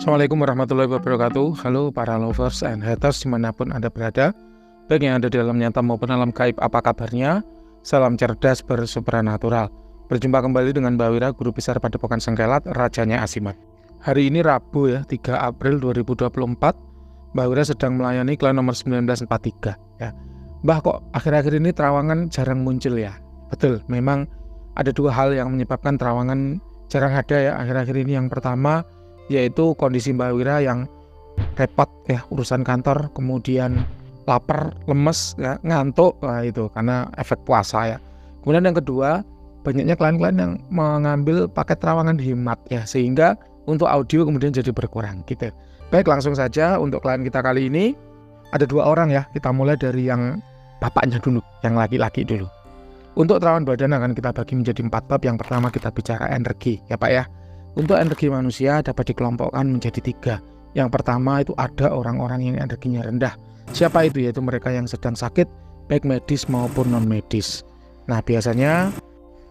Assalamualaikum warahmatullahi wabarakatuh. Halo para lovers and haters dimanapun Anda berada, baik yang ada di alam nyata maupun alam gaib, apa kabarnya? Salam cerdas bersupranatural. Berjumpa kembali dengan Mbak Wira, Guru Besar Padepokan Sengkelat, Rajanya Asimat. Hari ini Rabu ya, 3 April 2024. Mbak Wira sedang melayani klien nomor 1943 ya. Mbah, kok akhir-akhir ini terawangan jarang muncul ya? Betul, memang ada dua hal yang menyebabkan terawangan jarang ada ya akhir-akhir ini. Yang pertama yaitu kondisi Mbak Wira yang repot ya, urusan kantor, kemudian lapar, lemes ya, ngantuk, itu karena efek puasa ya. Kemudian yang kedua, banyaknya klien-klien yang mengambil paket terawangan hemat ya, sehingga untuk audio kemudian jadi berkurang gitu. Baik, langsung saja untuk klien kita kali ini ada dua orang ya. Kita mulai dari yang bapaknya dulu, yang laki-laki dulu. Untuk terawan badan akan kita bagi menjadi 4 bab. Yang pertama kita bicara energi ya Pak ya. Untuk energi manusia dapat dikelompokkan menjadi 3. Yang pertama itu ada orang-orang yang energinya rendah. Siapa itu? Yaitu mereka yang sedang sakit, baik medis maupun non medis. Nah, biasanya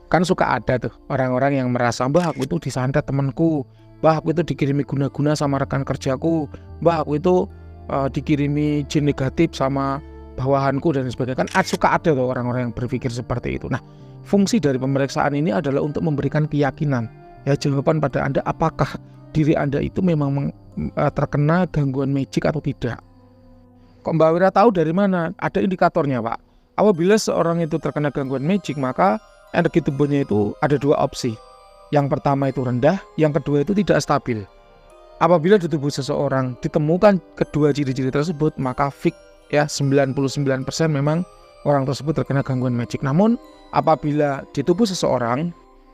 kan suka ada tuh orang-orang yang merasa, "Mbah, aku itu disantet temanku, mbah, aku itu dikirimi guna-guna sama rekan kerjaku, mbah, aku itu dikirimi jin negatif sama bawahanku," dan sebagainya. Kan suka ada tuh orang-orang yang berpikir seperti itu. Nah, fungsi dari pemeriksaan ini adalah untuk memberikan keyakinan ya, jawaban pada Anda apakah diri Anda itu memang terkena gangguan magic atau tidak. Kok Mbak Wira tahu dari mana? Ada indikatornya Pak. Apabila seorang itu terkena gangguan magic, maka energi tubuhnya itu ada 2 opsi. Yang pertama itu rendah, yang kedua itu tidak stabil. Apabila di tubuh seseorang ditemukan kedua ciri-ciri tersebut, maka fix ya 99% memang orang tersebut terkena gangguan magic. Namun apabila di tubuh seseorang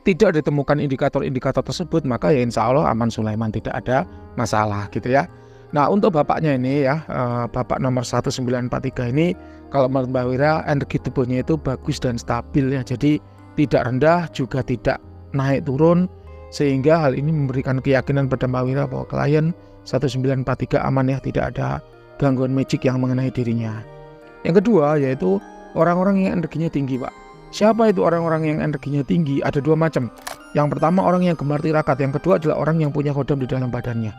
tidak ditemukan indikator-indikator tersebut, maka ya insya Allah aman Sulaiman, tidak ada masalah gitu ya. Nah, untuk bapaknya ini ya, bapak nomor 1943 ini, kalau menurut Mbak Wira energi tubuhnya itu bagus dan stabil ya, jadi tidak rendah juga tidak naik turun, sehingga hal ini memberikan keyakinan pada Mbak Wira bahwa klien 1943 aman ya, tidak ada gangguan magic yang mengenai dirinya. Yang kedua yaitu orang-orang yang energinya tinggi Pak. Siapa itu orang-orang yang energinya tinggi? Ada 2 macam. Yang pertama orang yang gemar tirakat, yang kedua adalah orang yang punya kodam di dalam badannya.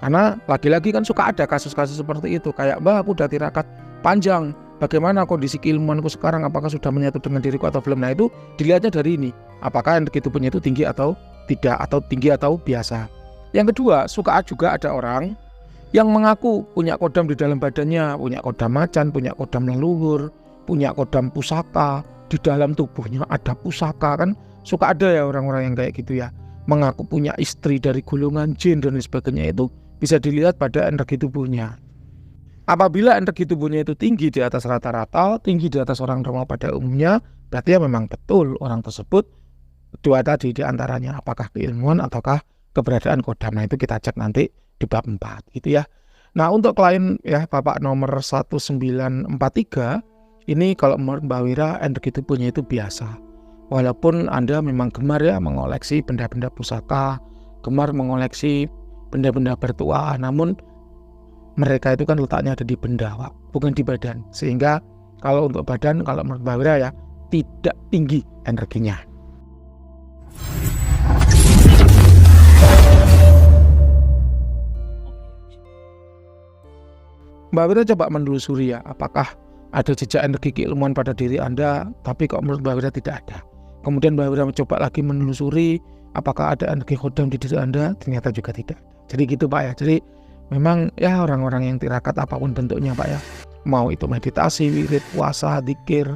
Karena lagi-lagi kan suka ada kasus-kasus seperti itu, kayak, "Mbah, aku udah tirakat panjang, bagaimana kondisi keilmuanku sekarang, apakah sudah menyatu dengan diriku atau belum?" Nah, itu dilihatnya dari ini, apakah energi tubuhnya itu tinggi atau tidak, atau tinggi atau biasa. Yang kedua, suka juga ada orang yang mengaku punya kodam di dalam badannya, punya kodam macan, punya kodam leluhur, punya kodam pusaka, di dalam tubuhnya ada pusaka. Kan suka ada ya orang-orang yang kayak gitu ya, mengaku punya istri dari golongan jin dan sebagainya. Itu bisa dilihat pada energi tubuhnya. Apabila energi tubuhnya itu tinggi di atas rata-rata, tinggi di atas orang normal pada umumnya, berarti ya memang betul orang tersebut dua tadi di antaranya, apakah keilmuan ataukah keberadaan kodam. Nah, itu kita cek nanti di bab 4 gitu ya. Nah, untuk klien ya bapak nomor 1943 ini, kalau menurut Mbak Wira energi tubuhnya itu biasa. Walaupun Anda memang gemar ya mengoleksi benda-benda pusaka, gemar mengoleksi benda-benda bertuah, namun mereka itu kan letaknya ada di benda Pak, bukan di badan. Sehingga kalau untuk badan, kalau menurut Mbak Wira ya tidak tinggi energinya. Mbak Wira coba menelusuri ya, apakah ada jejak energi keilmuan pada diri Anda, tapi kok menurut Mbak Wira tidak ada. Kemudian Mbak Wira mencoba lagi menelusuri apakah ada energi kodam di diri Anda, ternyata juga tidak. Jadi gitu Pak ya. Jadi memang ya orang-orang yang tirakat apapun bentuknya Pak ya, mau itu meditasi, wirid, puasa, zikir,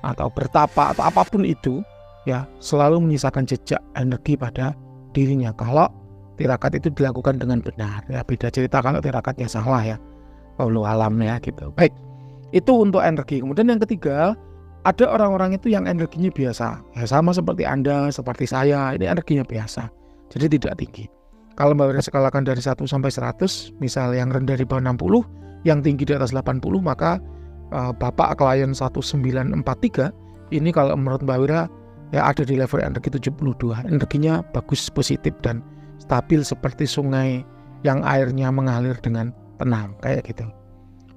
atau bertapa, atau apapun itu ya, selalu menyisakan jejak energi pada dirinya kalau tirakat itu dilakukan dengan benar ya. Beda cerita kalau tirakatnya salah ya, wallahu alam ya gitu. Baik, itu untuk energi. Kemudian yang ketiga, ada orang-orang itu yang energinya biasa ya, sama seperti Anda, seperti saya, ini energinya biasa, jadi tidak tinggi. Kalau Mbak Wira skalakan dari 1 sampai 100, misal yang rendah di bawah 60, yang tinggi di atas 80, maka bapak klien 1943 ini kalau menurut Mbak Wira ya ada di level energi 72. Energinya bagus, positif, dan stabil seperti sungai yang airnya mengalir dengan tenang kayak gitu.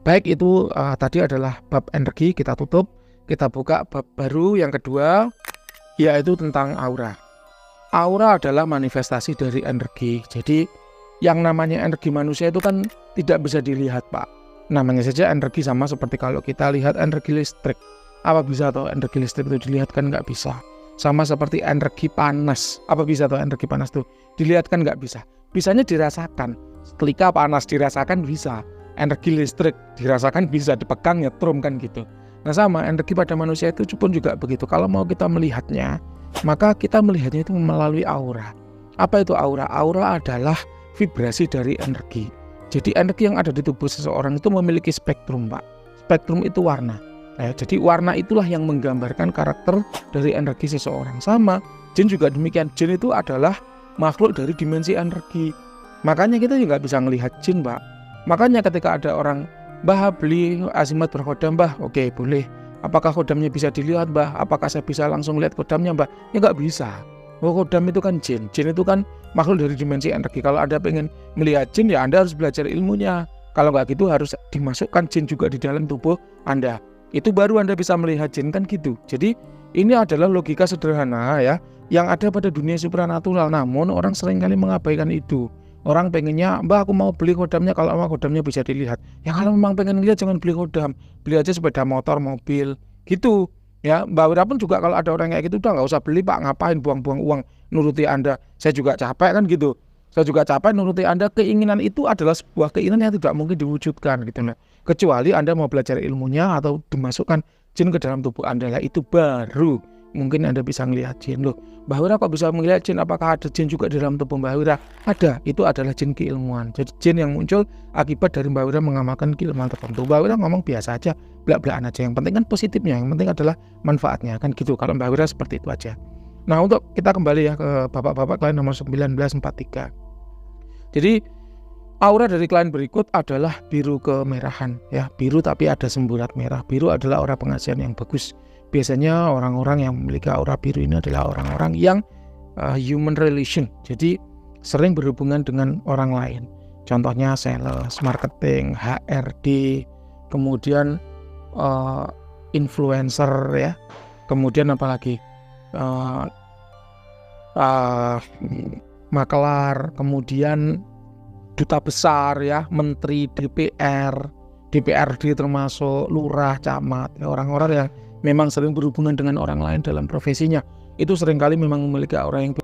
Baik, itu tadi adalah bab energi. Kita tutup, kita buka bab baru yang kedua, yaitu tentang aura. Aura adalah manifestasi dari energi. Jadi yang namanya energi manusia itu kan tidak bisa dilihat, Pak. Namanya saja energi, sama seperti kalau kita lihat energi listrik. Apa bisa atau energi listrik itu dilihat? Kan nggak bisa. Sama seperti energi panas. Apa bisa atau energi panas itu dilihat? Kan nggak bisa. Bisanya dirasakan. Ketika panas dirasakan bisa. Energi listrik dirasakan bisa, dipegang nyetrum kan gitu. Nah sama energi pada manusia itu pun juga begitu. Kalau mau kita melihatnya, maka kita melihatnya itu melalui aura. Apa itu aura? Aura adalah vibrasi dari energi. Jadi energi yang ada di tubuh seseorang itu memiliki spektrum, Pak. Spektrum itu warna. Jadi warna itulah yang menggambarkan karakter dari energi seseorang. Sama, jin juga demikian. Jin itu adalah makhluk dari dimensi energi. Makanya kita juga bisa melihat jin, Pak. Makanya ketika ada orang, Mbah beli azimat berkodam, Mbah. Oke, boleh. Apakah kodamnya bisa dilihat, Mbah? Apakah saya bisa langsung lihat kodamnya, Mbah? Ya nggak bisa. Kodam itu kan jin. Jin itu kan makhluk dari dimensi energi. Kalau Anda pengen melihat jin, ya Anda harus belajar ilmunya. Kalau nggak gitu harus dimasukkan jin juga di dalam tubuh Anda. Itu baru Anda bisa melihat jin, kan gitu. Jadi ini adalah logika sederhana ya, yang ada pada dunia supranatural. Namun orang seringkali mengabaikan itu. Orang pengennya, Mbah aku mau beli kodamnya, kalau mau kodamnya bisa dilihat. Ya kalau memang pengen lihat jangan beli kodam, beli aja sepeda motor, mobil, gitu. Ya Mbak Wira pun juga kalau ada orang kayak gitu, udah nggak usah beli, Pak, ngapain buang-buang uang nuruti Anda. Saya juga capek kan gitu. Saya juga capek nuruti Anda. Keinginan itu adalah sebuah keinginan yang tidak mungkin diwujudkan gitu. Nah, kecuali Anda mau belajar ilmunya atau dimasukkan jin ke dalam tubuh Anda, lah itu baru mungkin Anda bisa melihat jin. Loh, Mbah Wira kok bisa melihat jin? Apakah ada jin juga di dalam tubuh Mbah Wira? Ada, itu adalah jin keilmuan. Jadi jin yang muncul akibat dari Mbah Wira mengamalkan keilmuan tertentu. Mbah Wira ngomong biasa aja, belak-belakan aja. Yang penting kan positifnya, yang penting adalah manfaatnya, kan gitu. Kalau Mbah Wira seperti itu aja. Nah, untuk kita kembali ya ke bapak-bapak klien nomor 1943. Jadi aura dari klien berikut adalah biru kemerahan ya, biru tapi ada semburat merah. Biru adalah aura pengajian yang bagus. Biasanya orang-orang yang memiliki aura biru ini adalah orang-orang yang human relation. Jadi sering berhubungan dengan orang lain. Contohnya sales, marketing, HRD, kemudian influencer ya. Kemudian apalagi makelar, kemudian duta besar ya, menteri, DPRD termasuk lurah, camat, ya, orang-orang yang memang sering berhubungan dengan orang lain dalam profesinya. Itu seringkali memang memiliki aura yang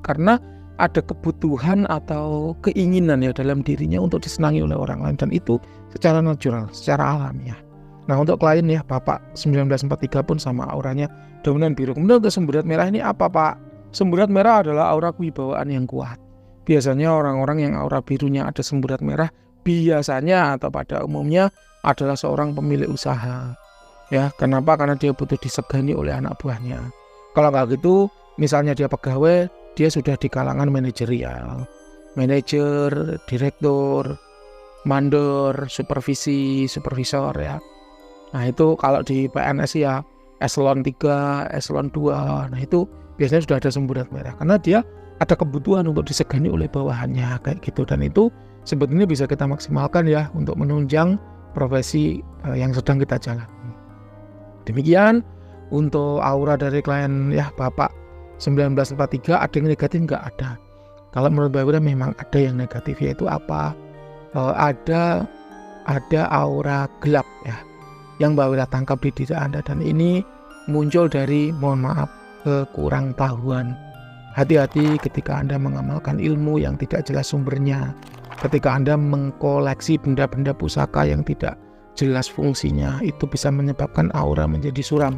karena ada kebutuhan atau keinginan ya dalam dirinya untuk disenangi oleh orang lain, dan itu secara natural, secara alamiah. Nah, untuk klien ya Bapak 1943 pun sama auranya dominan biru. Kemudian untuk semburat merah ini apa, Pak? Semburat merah adalah aura kewibawaan yang kuat. Biasanya orang-orang yang aura birunya ada semburat merah biasanya atau pada umumnya adalah seorang pemilik usaha. Ya, kenapa? Karena dia butuh disegani oleh anak buahnya. Kalau nggak gitu, misalnya dia pegawai, dia sudah di kalangan manajerial, manajer, direktur, mandor, supervisi, supervisor ya. Nah itu kalau di PNS ya eselon 3, eselon 2, nah itu biasanya sudah ada semburat merah karena dia ada kebutuhan untuk disegani oleh bawahannya kayak gitu, dan itu sebetulnya bisa kita maksimalkan ya untuk menunjang profesi yang sedang kita jalani. Demikian untuk aura dari klien ya Bapak 1943. Ada yang negatif? Nggak ada. Kalau menurut Mbak Wira memang ada yang negatif, yaitu apa? Ada aura gelap ya yang Mbak Wira tangkap di diri Anda, dan ini muncul dari, mohon maaf, kekurang tahuan. Hati-hati ketika Anda mengamalkan ilmu yang tidak jelas sumbernya, ketika Anda mengkoleksi benda-benda pusaka yang tidak jelas fungsinya, itu bisa menyebabkan aura menjadi suram.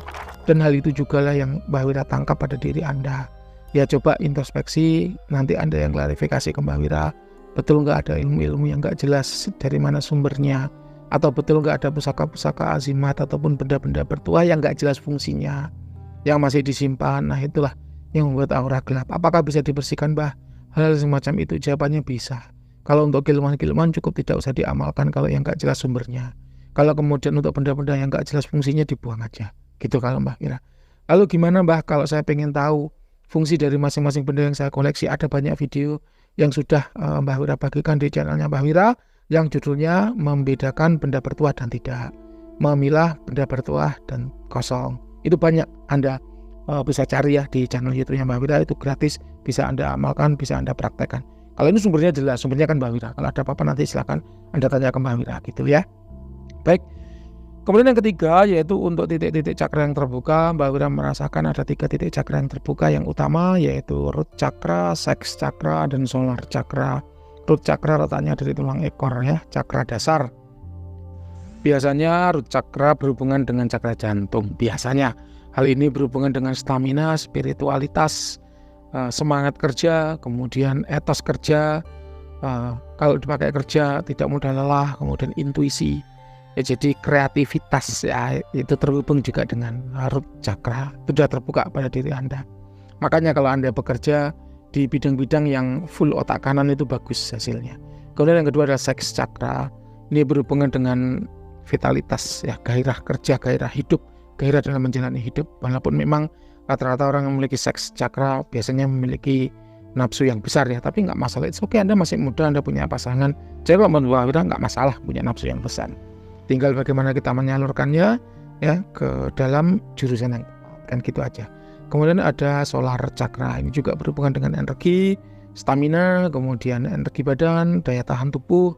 Dan hal itu juga lah yang Mbak Wira tangkap pada diri Anda. Ya coba introspeksi, nanti Anda yang klarifikasi ke Mbak Wira, betul nggak ada ilmu-ilmu yang nggak jelas dari mana sumbernya, atau betul nggak ada pusaka-pusaka azimat ataupun benda-benda bertuah yang nggak jelas fungsinya yang masih disimpan. Nah itulah yang membuat aura gelap. Apakah bisa dibersihkan, Mbah? Hal semacam itu jawabannya bisa. Kalau untuk keilmuan-keilmuan cukup tidak usah diamalkan kalau yang nggak jelas sumbernya. Kalau kemudian untuk benda-benda yang nggak jelas fungsinya dibuang aja. Gitu kalau Mbah Wira. Lalu gimana, Mbah, kalau saya pengen tahu fungsi dari masing-masing benda yang saya koleksi? Ada banyak video yang sudah Mbah Wira bagikan di channelnya Mbah Wira yang judulnya membedakan benda bertuah dan tidak, memilah benda bertuah dan kosong. Itu banyak Anda bisa cari ya di channel YouTube-nya Mbak Wira, itu gratis, bisa Anda amalkan, bisa Anda praktekkan. Kalau ini sumbernya jelas, sumbernya kan Mbak Wira. Kalau ada apa-apa nanti silakan Anda tanya ke Mbak Wira gitu ya. Baik. Kemudian yang ketiga yaitu untuk titik-titik cakra yang terbuka, Mbak Wira merasakan ada 3 titik cakra yang terbuka. Yang utama yaitu root chakra, sex chakra, dan solar chakra. Root chakra letaknya dari tulang ekor ya, cakra dasar. Biasanya root chakra berhubungan dengan cakra jantung. Biasanya hal ini berhubungan dengan stamina, spiritualitas, semangat kerja, kemudian etos kerja. Kalau dipakai kerja tidak mudah lelah, kemudian intuisi. Ya, jadi kreativitas ya, itu terhubung juga dengan root chakra. Itu sudah terbuka pada diri Anda. Makanya kalau Anda bekerja di bidang-bidang yang full otak kanan itu bagus hasilnya. Kemudian yang kedua adalah sex chakra. Ini berhubungan dengan vitalitas ya, gairah kerja, gairah hidup, gairah dalam menjalani hidup. Walaupun memang rata-rata orang yang memiliki seks cakra biasanya memiliki nafsu yang besar ya, tapi nggak masalah. Oke, Anda masih muda, Anda punya pasangan, jadi kalau menurut Mbak Wira nggak masalah punya nafsu yang besar. Tinggal bagaimana kita menyalurkannya ya ke dalam jurusan yang kan gitu aja. Kemudian ada solar chakra, ini juga berhubungan dengan energi, stamina, kemudian energi badan, daya tahan tubuh,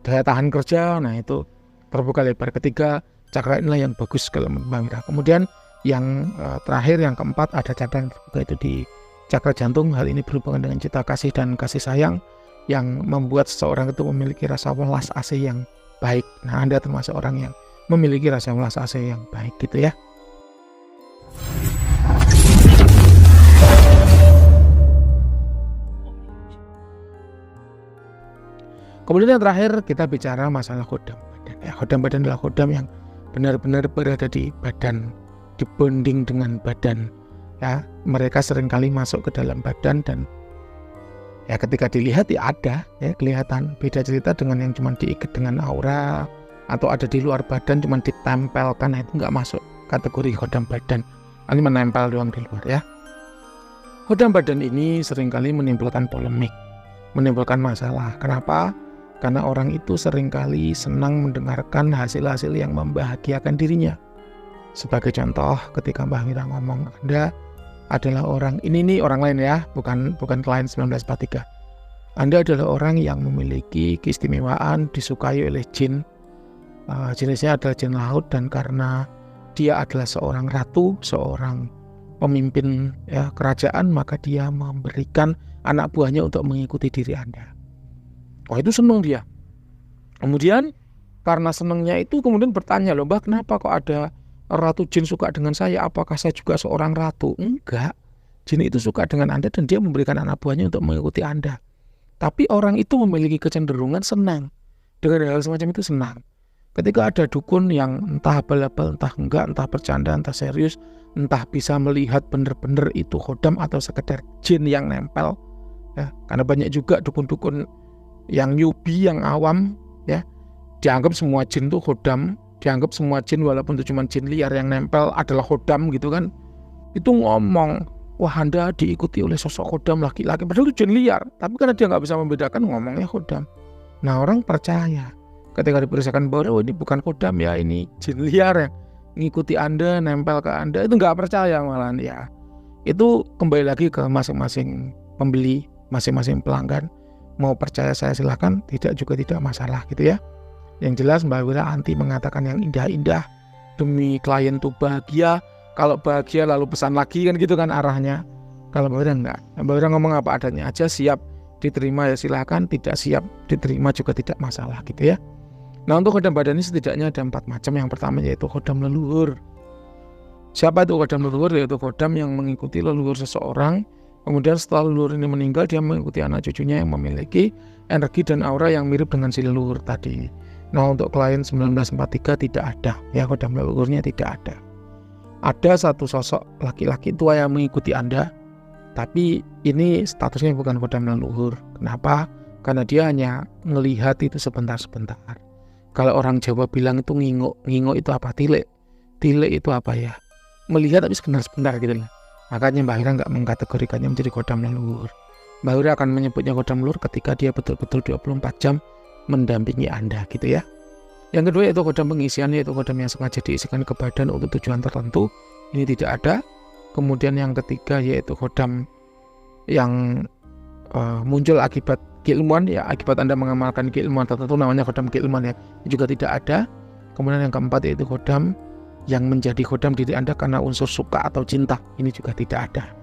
daya tahan kerja. Nah itu terbuka lebar. Ketiga cakra inilah yang bagus kalau Mbak Wira. Kemudian yang terakhir, yang keempat, ada cakra yang terbuka itu di cakra jantung. Hal ini berhubungan dengan cinta kasih dan kasih sayang yang membuat seseorang itu memiliki rasa welas asih yang baik. Nah Anda termasuk orang yang memiliki rasa welas asih yang baik gitu ya. Kemudian yang terakhir kita bicara masalah khodam badan. Ya, khodam badan adalah khodam yang benar-benar berada di badan, dibonding dengan badan. Ya, mereka seringkali masuk ke dalam badan dan ya ketika dilihat ya ada ya kelihatan. Beda cerita dengan yang cuma diikat dengan aura atau ada di luar badan cuma ditempelkan. Nah, itu nggak masuk kategori khodam badan. Ini menempel doang di luar ya. Khodam badan ini seringkali menimbulkan polemik, menimbulkan masalah. Kenapa? Karena orang itu seringkali senang mendengarkan hasil-hasil yang membahagiakan dirinya. Sebagai contoh, ketika Mbak Wira ngomong Anda adalah orang, ini orang lain ya, bukan klien 1943. Anda adalah orang yang memiliki keistimewaan, disukai oleh jin. Jenisnya adalah jin laut, dan karena dia adalah seorang ratu, seorang pemimpin ya, kerajaan, maka dia memberikan anak buahnya untuk mengikuti diri Anda. Oh itu senang dia. Kemudian karena senangnya itu kemudian bertanya, loh Mbak, kenapa kok ada ratu jin suka dengan saya? Apakah saya juga seorang ratu? Enggak. Jin itu suka dengan Anda dan dia memberikan anak buahnya untuk mengikuti Anda. Tapi orang itu memiliki kecenderungan senang. Dengan hal semacam itu senang. Ketika ada dukun yang entah abal-abal, entah enggak, entah bercanda, entah serius, entah bisa melihat benar-benar itu khodam atau sekedar jin yang nempel. Ya, karena banyak juga dukun-dukun yang newbie, yang awam ya, dianggap semua jin itu khodam, dianggap semua jin walaupun itu cuma jin liar yang nempel adalah khodam gitu kan. Itu ngomong, wah Anda diikuti oleh sosok khodam laki-laki, padahal itu jin liar, tapi karena dia nggak bisa membedakan ngomongnya khodam. Nah orang percaya ketika diperiksakan bahwa oh, ini bukan khodam ya, ini jin liar yang ngikuti Anda, nempel ke Anda, itu nggak percaya malahan ya. Itu kembali lagi ke masing-masing pembeli, masing-masing pelanggan. Mau percaya saya silahkan, tidak juga tidak masalah gitu ya. Yang jelas Mbak Wira anti mengatakan yang indah-indah demi klien tuh bahagia. Kalau bahagia lalu pesan lagi kan gitu kan arahnya. Kalau Mbak Wira enggak, Mbak Wira ngomong apa adanya aja, siap diterima ya silahkan, tidak siap diterima juga tidak masalah gitu ya. Nah untuk khodam badan ini setidaknya ada 4 macam. Yang pertama yaitu khodam leluhur. Siapa itu khodam leluhur? Yaitu khodam yang mengikuti leluhur seseorang. Kemudian setelah leluhur ini meninggal, dia mengikuti anak cucunya yang memiliki energi dan aura yang mirip dengan si leluhur tadi. Nah untuk klien 1943 tidak ada ya, khodam leluhurnya tidak ada. Ada satu sosok laki-laki tua yang mengikuti Anda, tapi ini statusnya bukan khodam leluhur. Kenapa? Karena dia hanya melihat itu sebentar-sebentar. Kalau orang Jawa bilang itu nginguk. Nginguk itu apa? Tilek. Tilek itu apa ya? Melihat tapi sebentar-sebentar gitu lah. Makanya Mbak Wira nggak mengkategorikannya menjadi khodam leluhur. Mbak Wira akan menyebutnya khodam leluhur ketika dia betul-betul 24 jam mendampingi Anda gitu ya. Yang kedua yaitu khodam pengisian, yaitu khodam yang sengaja diisikan ke badan untuk tujuan tertentu. ini tidak ada. Kemudian yang ketiga yaitu khodam yang muncul akibat keilmuan, ya akibat Anda mengamalkan keilmuan tertentu, namanya khodam keilmuan, ya juga tidak ada. Kemudian yang keempat yaitu khodam yang menjadi khodam diri Anda karena unsur suka atau cinta, ini juga tidak ada.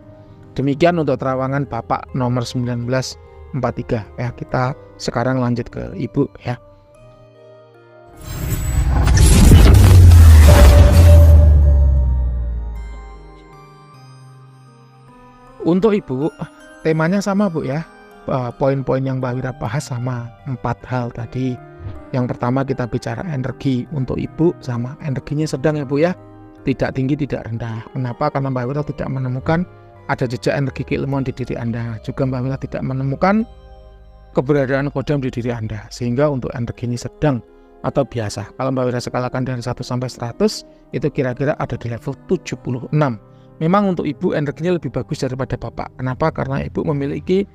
Demikian untuk terawangan Bapak nomor 1943 ya. Kita sekarang lanjut ke Ibu ya. Untuk Ibu temanya sama Bu ya. Poin-poin yang Mbak Wira bahas sama 4 hal tadi. Yang pertama kita bicara energi. Untuk Ibu sama energinya sedang ya Bu ya, tidak tinggi tidak rendah. Kenapa? Karena Mbak Wira tidak menemukan ada jejak energi keilmuan di diri Anda. Juga Mbak Wira tidak menemukan keberadaan khodam di diri Anda. Sehingga untuk energi ini sedang atau biasa. Kalau Mbak Wira skalakan dari 1 sampai 100, itu kira-kira ada di level 76. Memang untuk Ibu energinya lebih bagus daripada Bapak. Kenapa? Karena Ibu memiliki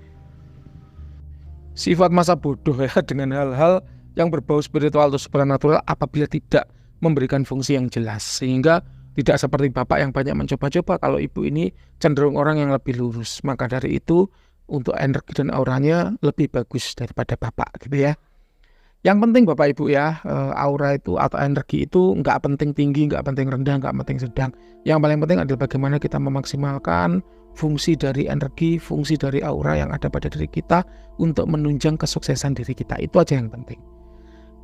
sifat masa bodoh ya, dengan hal-hal yang berbau spiritual atau supernatural apabila tidak memberikan fungsi yang jelas. Sehingga tidak seperti Bapak yang banyak mencoba-coba. Kalau Ibu ini cenderung orang yang lebih lurus. Maka dari itu untuk energi dan auranya lebih bagus daripada Bapak gitu ya. Yang penting Bapak Ibu ya, aura itu atau energi itu nggak penting tinggi, nggak penting rendah, nggak penting sedang. Yang paling penting adalah bagaimana kita memaksimalkan fungsi dari energi, fungsi dari aura yang ada pada diri kita untuk menunjang kesuksesan diri kita. Itu aja yang penting.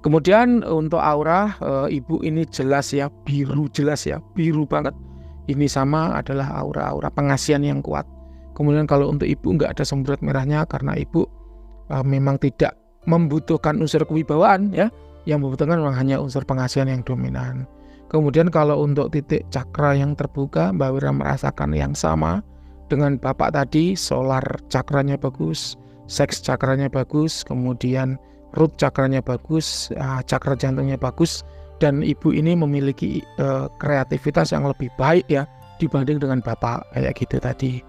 Kemudian untuk aura, Ibu ini jelas ya, biru jelas ya, biru banget. Ini sama adalah aura-aura pengasihan yang kuat. Kemudian kalau untuk Ibu nggak ada semburat merahnya karena Ibu memang tidak membutuhkan unsur kewibawaan ya, yang membutuhkan memang hanya unsur pengasihan yang dominan. Kemudian kalau untuk titik cakra yang terbuka, Mbak Wira merasakan yang sama dengan Bapak tadi. Solar cakranya bagus, seks cakranya bagus, kemudian root cakranya bagus, cakra jantungnya bagus, dan Ibu ini memiliki kreativitas yang lebih baik ya dibanding dengan Bapak kayak gitu tadi.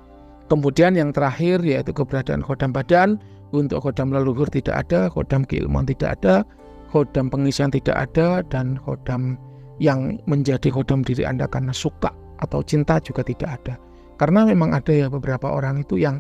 Kemudian yang terakhir yaitu keberadaan khodam badan. Untuk khodam leluhur tidak ada, khodam keilmuan tidak ada, khodam pengisian tidak ada, dan khodam yang menjadi khodam diri Anda karena suka atau cinta juga tidak ada. Karena memang ada ya beberapa orang itu yang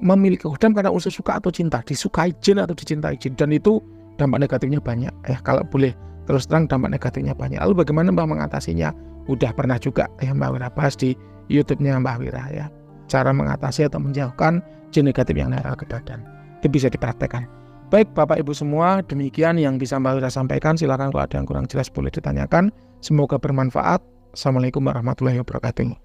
memiliki khodam karena unsur suka atau cinta, disukai jin atau dicintai jin, dan itu dampak negatifnya banyak. Kalau boleh terus terang, dampak negatifnya banyak. Lalu bagaimana Mbak mengatasinya? Udah pernah juga ya Mbak Wira bahas di YouTube-nya Mbak Wira ya, cara mengatasi atau menjauhkan jin negatif yang nempel ke badan. Itu bisa dipraktekkan. Baik Bapak Ibu semua, demikian yang bisa Mbak Wira sampaikan. Silakan kalau ada yang kurang jelas boleh ditanyakan. Semoga bermanfaat. Assalamualaikum warahmatullahi wabarakatuh.